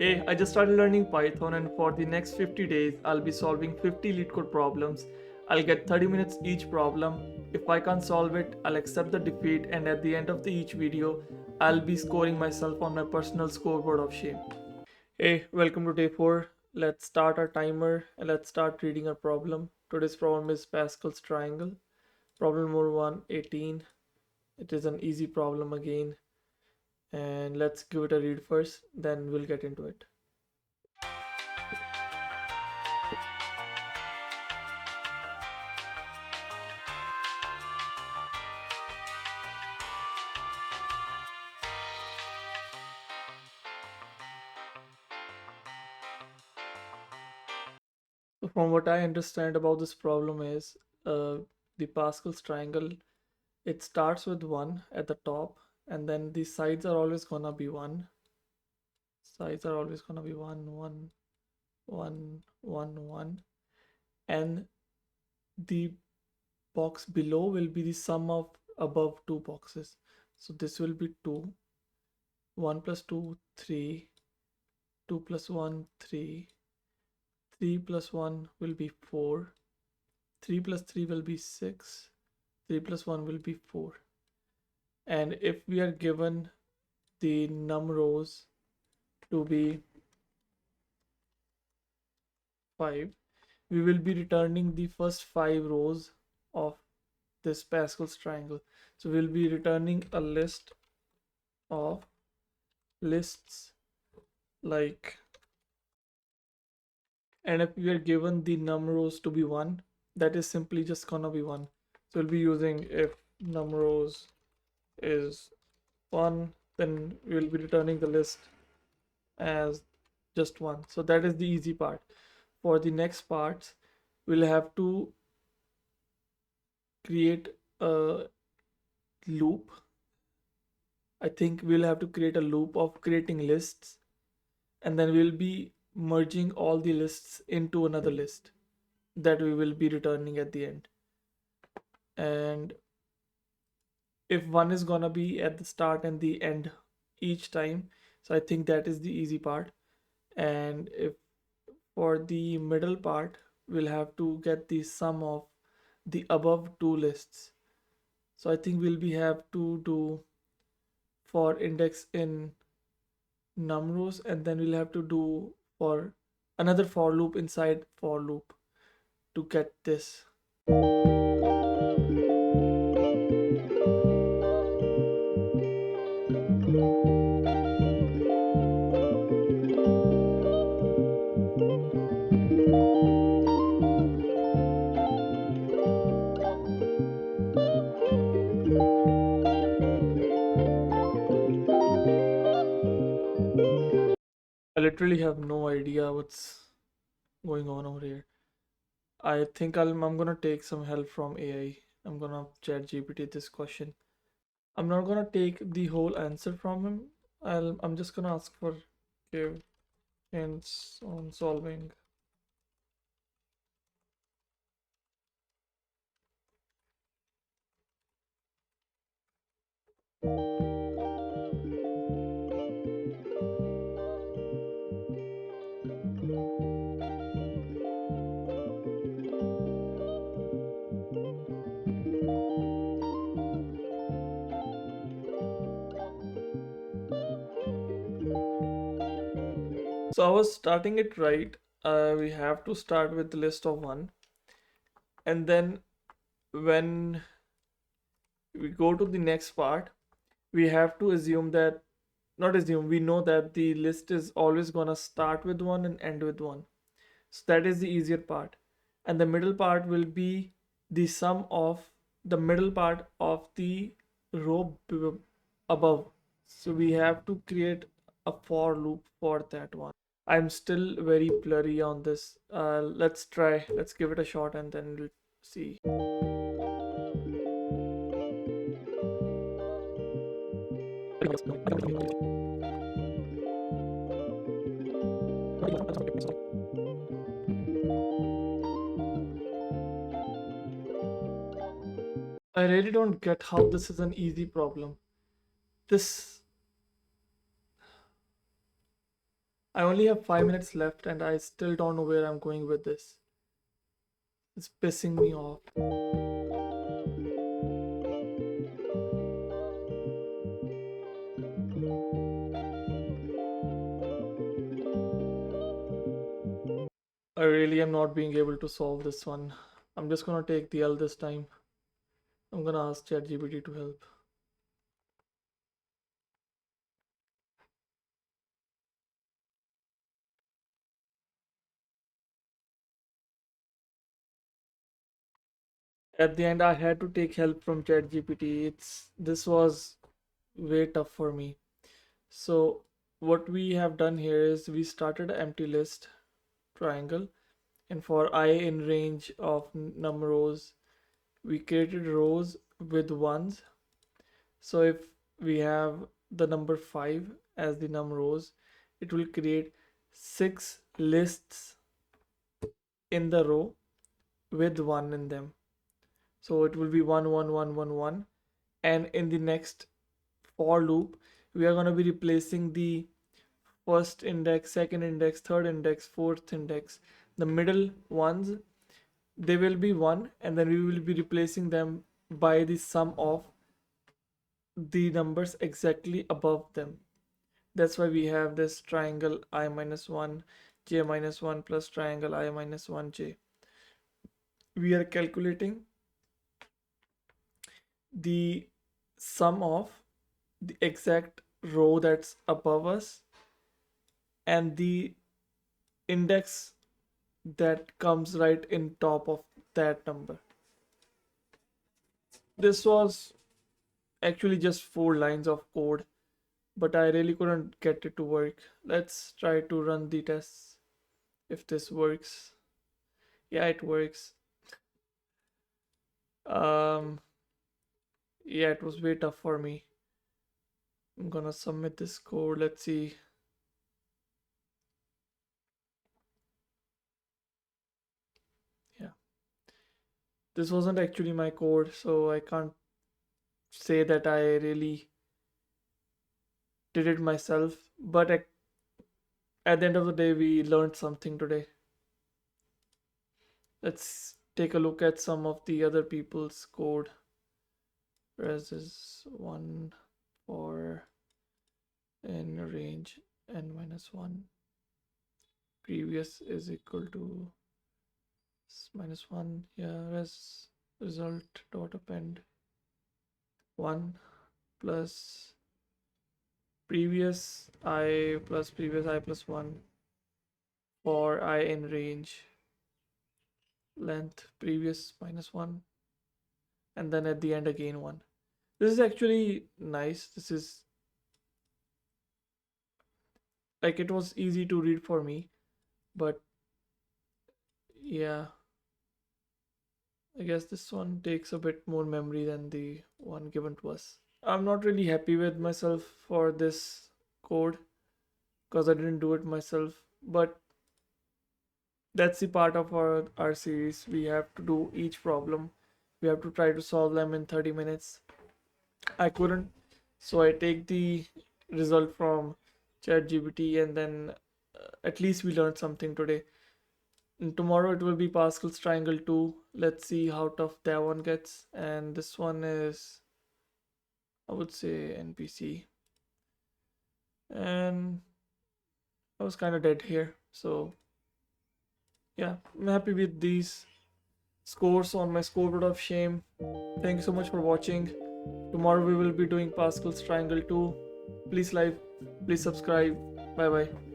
Hey, I just started learning Python, and for the next 50 days, I'll be solving 50 LeetCode problems. I'll get 30 minutes each problem. If I can't solve it, I'll accept the defeat, and at the end of each video, I'll be scoring myself on my personal scoreboard of shame. Hey, welcome to day 4. Let's start our timer and let's start reading our problem. Today's problem is Pascal's triangle. Problem number 1, 18. It is an easy problem again. And let's give it a read first, then we'll get into it. So from what I understand about this problem is the Pascal's triangle, it starts with 1 at the top, and then the sides are always gonna be 1. Sides are always gonna be 1, 1, 1, 1, 1. And the box below will be the sum of above two boxes. So this will be 2, 1 plus 2, 3, 2 plus 1, 3, 3 plus 1 will be 4, 3 plus 3 will be 6, 3 plus 1 will be 4. And if we are given the num rows to be 5, we will be returning the first 5 rows of this Pascal's triangle. So we'll be returning a list of lists like, and if we are given the num rows to be 1, that is simply just gonna be 1. So we'll be using if num rows is 1, then we'll be returning the list as just 1. So that is the easy part. For the next parts, we'll have to create a loop. I think we'll have to create a loop of creating lists, and then we'll be merging all the lists into another list that we will be returning at the end. And if one is gonna be at the start and the end each time, so I think that is the easy part. And if for the middle part, we'll have to get the sum of the above two lists. So I think we'll have to do for index in num rows, and then we'll have to do for another for loop inside for loop to get this. I literally have no idea what's going on over here. I think I'm gonna take some help from AI. I'm gonna chat GPT this question. I'm not gonna take the whole answer from him. I'm just gonna ask for give hints on solving. So I was starting it right. We have to start with the list of 1, and then when we go to the next part, we have to assume that, not assume, we know that the list is always gonna start with 1 and end with 1. So that is the easier part. And the middle part will be the sum of the middle part of the row above. So we have to create a for loop for that one. I'm still very blurry on this. Let's try, let's give it a shot and then we'll see. I really don't get how this is an easy problem. This, I only have 5 minutes left and I still don't know where I'm going with this. It's pissing me off. I really am not being able to solve this one. I'm just gonna take the L this time. I'm gonna ask ChatGPT to help. At the end, I had to take help from ChatGPT. This was way tough for me. So what we have done here is we started an empty list triangle, and for I in range of num rows, we created rows with ones. So if we have the number 5 as the num rows, it will create 6 lists in the row with 1 in them. So it will be 1 1 1 1 1, and in the next for loop we are going to be replacing the first index, second index, third index, fourth index. The middle ones, they will be 1, and then we will be replacing them by the sum of the numbers exactly above them. That's why we have this triangle I minus 1 j minus 1 plus triangle I minus 1 j. We are calculating the sum of the exact row that's above us and the index that comes right in top of that number. This was actually just 4 lines of code, but I really couldn't get it to work. Let's try to run the tests if this works. Yeah, it works. Um, yeah, it was way tough for me. I'm gonna submit this code. Let's see. Yeah, this wasn't actually my code, so I can't say that I really did it myself. But at the end of the day, we learned something today. Let's take a look at some of the other people's code. Res is 1 for in range n minus 1. Previous is equal to minus 1. Yeah, res result dot append 1 plus previous I plus previous I plus 1 for I in range length previous minus 1, and then at the end again 1. This is actually nice. This is like, it was easy to read for me, but yeah, I guess this one takes a bit more memory than the one given to us. I'm not really happy with myself for this code because I didn't do it myself, but that's the part of our series. We have to do each problem. We have to try to solve them in 30 minutes. I couldn't, so I take the result from ChatGPT, and then at least we learned something today. And tomorrow it will be Pascal's triangle 2. Let's see how tough that one gets. And this one is, I would say, NPC. And I was kind of dead here. So yeah, I'm happy with these scores on my scoreboard of shame. Thank you so much for watching. Tomorrow we will be doing Pascal's triangle 2. Please like, please subscribe. Bye bye.